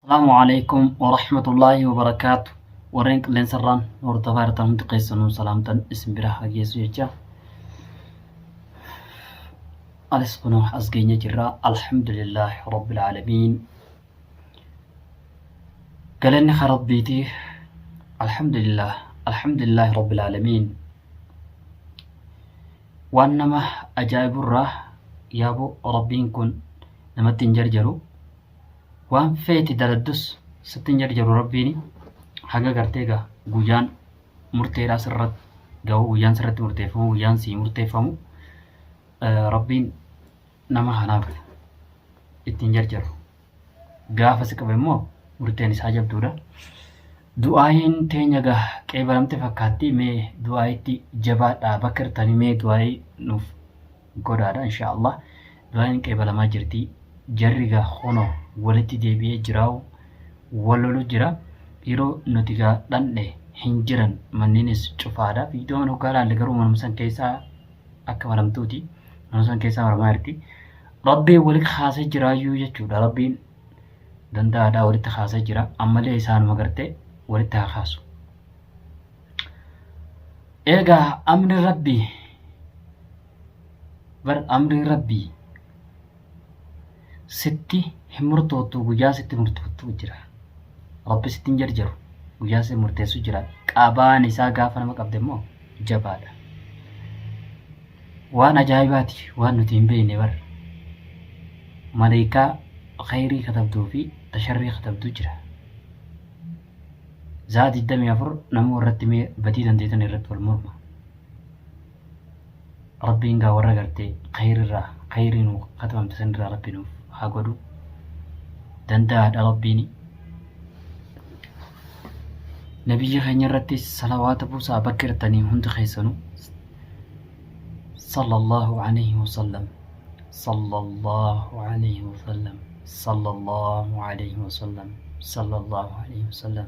السلام عليكم ورحمة الله وبركاته. ورينك لين سران نور تفارة منتقيسن سلامة اسم براه يسوع يجا ألسقنا أزجيني جرا الحمد لله رب العالمين. قالني خرب بيتي الحمد لله رب العالمين. وانما أجايب الراه يابو ربين كن نما تنجرجرو وان فيتي دلدس ستنجرجرو ربيني حاجة قرتيغا guyaan murteedhaa sirratti ga'u guyyaan sirratti murteeffamu guyyaan sii murteeffamu rabbiin nama hanaaf ittiin jarjaru gaafa si qabe immoo murteen isaa jabduudha. Du'aayin teenya gaa qeebalamte fakkaatti mee du'aayitti jabaadhaa bakka hirtanii mee du'aayii nuuf godhaadha inshaallah. Du'aayin qeebalamaa jirti jarri gaa hono walitti deebi'ee jiraawu wallolu jira. Yeroo nuti gaa dhandhe hin jiran manniinis cufaadha. Viidiyoon hoggaa ilaalle garuu manuma san keessaa akka maramtuuti. Manuma san keessaa maramaa jirti. Rabbiin walitti kaasee jiraayyuu jechuudha. Rabbiin danda'aadhaa walitti kaasee jira. Ammallee isaanuma gartee walitti haa kaasu. Egaa amri rabbii sitti hin murtootu guyyaa sitti murtootu jira. Rabbi sittin jarjaru guyyaa si murteessu jira. Qabaan isaa gaafa nama qabde immoo jabaadha. Waan ajaa'ibaati waan nuti hin beekne bar. Malaayikaa khayrii katabduu fi tasharrii katabduu jira. Zaa 24 nama irratti mee badii dandeetan irratti wal morma. Rabbiin gaa warra gartee khayrii nu katabamte sanirraa rabbi nuuf haa godhu. Danda'aadha rabbiini. نبي خير رتي صلوات بوسا بكرتني هند خيسنو صلى الله عليه وسلم صلى الله عليه وسلم صلى الله عليه وسلم صلى الله عليه وسلم.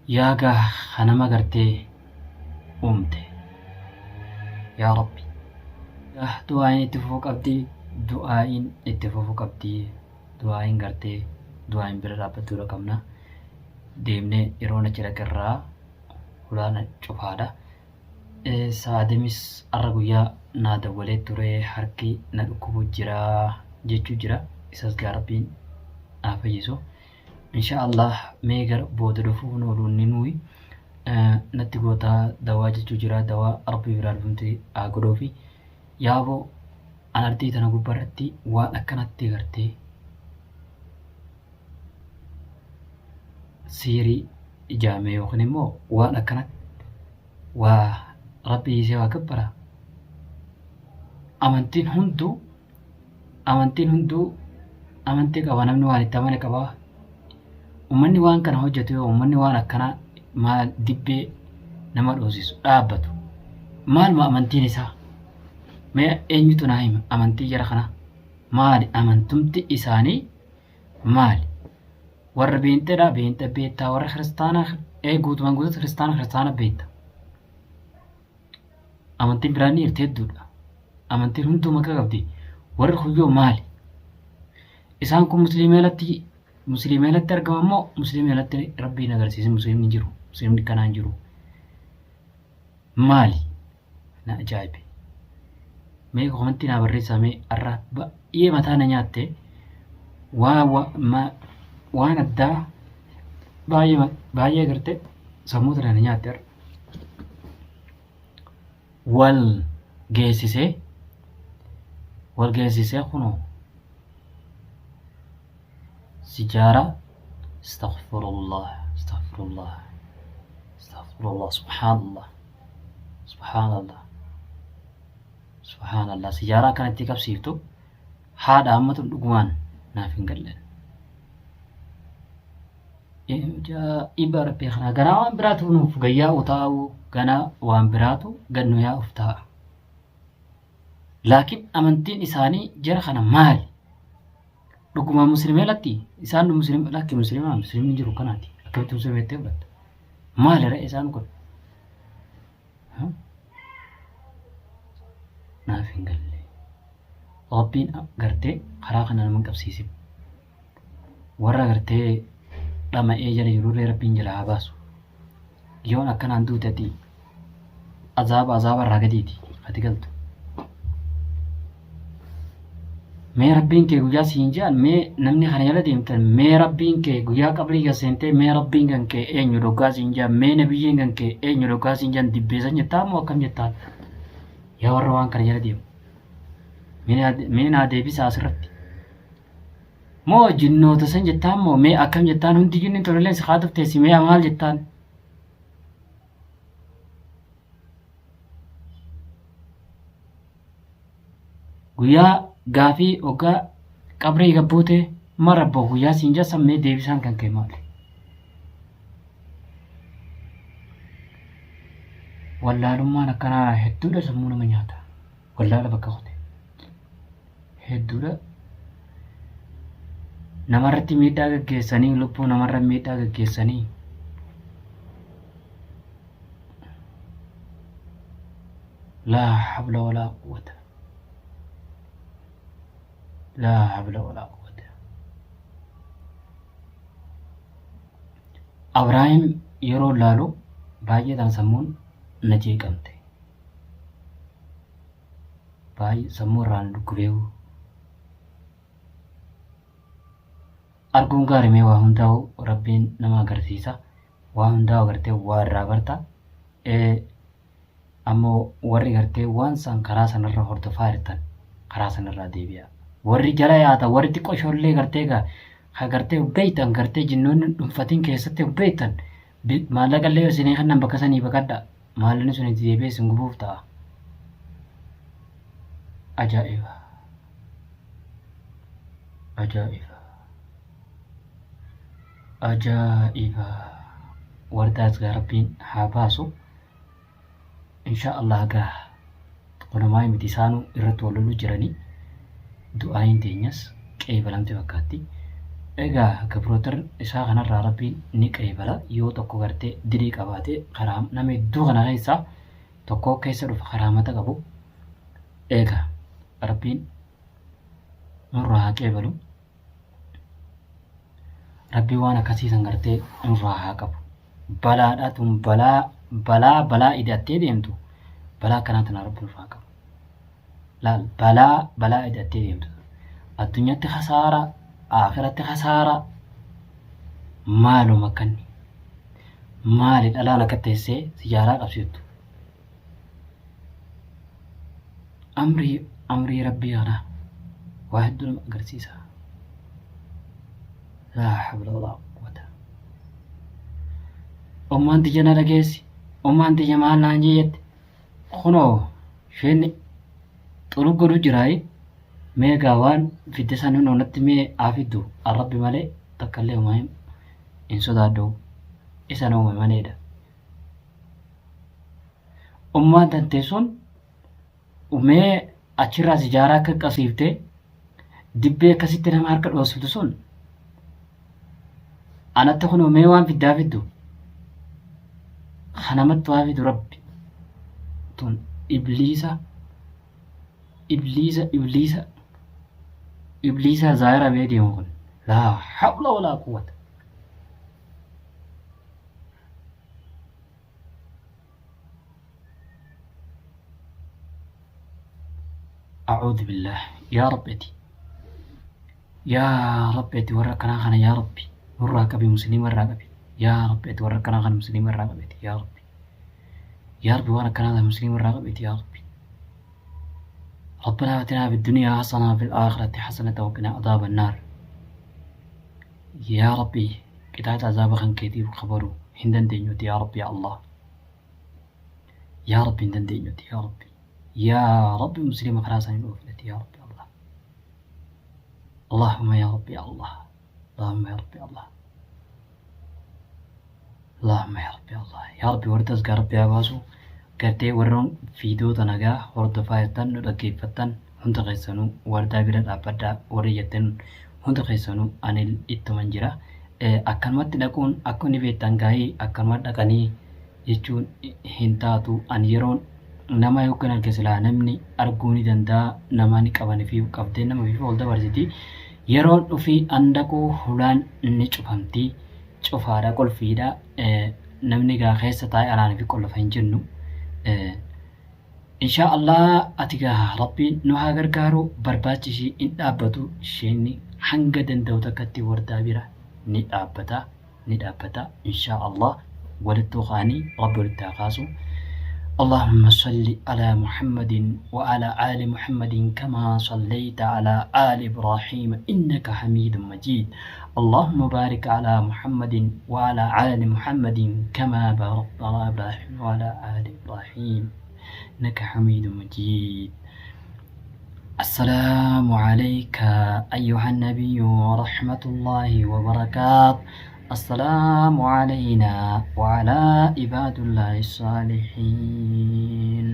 يا جا أنا ما قرتي أمتي يا ربي يا دعائن اتفوق أبدي دعائن اتفوق أبدي دعائن قرتي du'aan bira dhaabbachuu qabna. Deemnee yeroo na jira garraa hulaana cufaadha. Sa'aatiinis har'a guyyaa naa dawwalee ture harki na dhukkubu jira jechuu jira. Isas gaa rabbiin haa fayyisu. Inshaallah mee gara booda dhufuun ooluun ni nuyi natti gootaa dawaa jechuu jira. Dawaa rabbii biraa dhufumti haa godhuufi yaaboo an artii tana gubbaarratti waan akkanatti gartee سيري جامع يخنمو وانا كانت وربي يسوى كبرا أمانتين هندو أمانتك أوانا منواني تاماني كبا ومني وان كان هجتو ومني وانا كان ما دبي نمر أوزيسو آبتو مال ما أمانتين إسا ما أنيتو نايم أمانتي جرخنا مال أمانتمتي إساني مال warra beentedha beenta beektaa warra kiristaanaa guutumaan guutuutti kiristaana beekta. Amantiin biraan ni irtee hedduudha. Amantiin hunduu maqaa qabdi. Warri kuyyoo maali? Isaan kun musliimeelatti argama immoo musliimeelatti rabbiin agarsiise musliimni jiru. Musliimni kanaan jiru. Maali? Na ajaa'ibe. Mee komantii naa barreessamee har'a baay'ee mataa na nyaatte waan addaa baay'ee gartee sammuu tana na nyaatte wal geessisee kunoo sijaara astaghfirullah subhaanallah sijaaraa kanatti qabsiiftu haadha ammatu dhugumaan naaf hin galleen. Iba rabbi khana gana waan biraatu nuuf gayyaa utaa'u gana waan biraatu gannu yaa uftaa. Laakiin amantiin isaanii jara kana maali? Dhuguma musliimeelatti isaan musliimni jiru kanaati. Akkamitti musliimeettee fudhatta? Maali ra'ee isaan kun? naaf hin galle rabbiin gartee karaa kana nama qabsiisin warra gartee dhama'ee jala jirurree rabbiin jala haa baasu yoon akkanaan duutati azaaba irraa gadiiti ati galtu mee rabbiin kee guyyaa siin jaan mee namni kana jala deemtan mee rabbiin kee guyyaa qabrii kan seentee mee rabbiin kan kee eenyu dhoggaa siin jaan mee nabiyyiin kan kee eenyu dhoggaa siin jaan dibbeessan jettaa moo akkam jettaan yaa warra waan kana jala deemu mee naa deebisa asirratti moo jinnoota san jettaan moo mee akkam jettaan hundi jinni tolleen si haatuuf teessi mee maal jettaan guyyaa gaafii hoggaa qabrii gabbuute marabbo guyyaa siin jassan mee deebisaan kan kee maali wallaalummaan akkanaa hedduudha sammuu nama nyaata wallaala bakka qote hedduudha namarratti miidhaa gaggeessanii lubbuu namarra miidhaa gaggeessanii laa habla walaa quwwata laa habla walaa quwwata Abrahaam yeroo laalu baay'eedhaan sammuun na jeeqamte baay'ee sammuu irraan dhukkubeewu arguun gaarimee waa hundaa'u rabbiin nama agarsiisa waa hundaa'u agartee waa irraa barta ammoo warri gartee waan san karaa sanarra hordofaa jirtan karaa sanarraa deebi'a warri jala yaata warri xiqqoo ijoollee gartee gartee beeytan gartee jinnoonni dhuunfatiin keessatti beeytan maallaqa illee isinii kannan bakka sanii baqadha maallaqni sun itti deebi'ee isin gubuuf ta'a ajaa'iba ajaa'iba ajaa'iba wardaas gaa rabbiin haa baasu insha Allah gaa qunamaa miti isaanuu irratti wal loluu jiranii du'aayin teenyas qeebalamte fakkaatti egaa gabrootar isaa kanarraa rabbiin ni qeebala yoo tokko gartee dirii qabaate karaa nama hedduu kana keessaa tokko keessa dhufa karaamata qabu egaa rabbiin nurraa haa qeebalu rabbii waan akkasiisan gartee nurraa haa qabu balaadhaatun balaa idattee deemtu balaa kanaatan rabbi nurraa qabu laal balaa idattee deemtu addunyaatti khasaara akhiratti khasaara maaluma kanni maali dhalaan akka teessee sijaaraa qabsiiftu amrii rabbii kana waa hedduu nama agarsiisa laa hawla walaa quwwata ummaan tiyya na dhageessi ummaan tiyya maal naan jeette kunoo isheen xulu godhu jiraayi meegaa waan fidde sanin onatti mee afiddu arrabbi malee takkallee umaayim in sodaadhu isa na uumamaneedha ummaan tantee sun umee achirraa sijaaraa akka qabsiiftee dibbee akkasitti nama harka dhoosiftu sun anatti kun umee waan fiddaa fiddu kanamatti waa fidu rabbi tun ibliisa zaahira bee deemu kun laa hawla walaa quwwata أعوذ بالله يا ربتي وركنا خنا يا ربي والراقبي مسلم والراقبي يا ربتي وركنا خنا مسلم والراقبي يا ربي وركنا خنا مسلم والراقبي يا ربي ربنا آتنا في الدنيا حسنة وفي الآخرة حسنة وقنا عذاب النار يا ربي كتاب عذاب خن كتير خبروا هندن دينيوتي يا ربي يا الله يا ربي هندن دينيوتي يا ربي مسلم خلاصا الوفلة يا ربي الله اللهم يا ربي الله اللهم يا ربي الله اللهم يا ربي الله يا ربي وردس ربي عباسو قرتي ورون فيديو تنقا ورد فايتن رقيفتن هنت غيسانو وردا برد أبدا وريتن هنت غيسانو أنيل إتمنجرا أكلمات لكون أكوني بيتنقاي أكلمات لكني يجون هنتاتو أن يرون nama yookaan arge silaa namni arguu ni danda'a nama ni qaban fi qabdee nama fi ol dabarsiti yeroon dhufii andaquu hulaan ni cufamti cufaadha qolfiidha namni gaa keessa taa'ee alaan fi qollafa hin jennu insha Allah ati gaa rabbiin nu haa gargaaru barbaachisi in dhaabbatu isheen hanga danda'u takkatti wardaa bira ni dhaabbata insha Allah walittu qaanii rabbi walitti haa kaasu اللهم صل على محمد وعلى آل محمد كما صليت على آل إبراهيم إنك حميد مجيد اللهم بارك على محمد وعلى آل محمد كما باركت على إبراهيم وعلى آل إبراهيم إنك حميد مجيد السلام عليك أيها النبي ورحمة الله وبركاته السلام علينا وعلى عباد الله الصالحين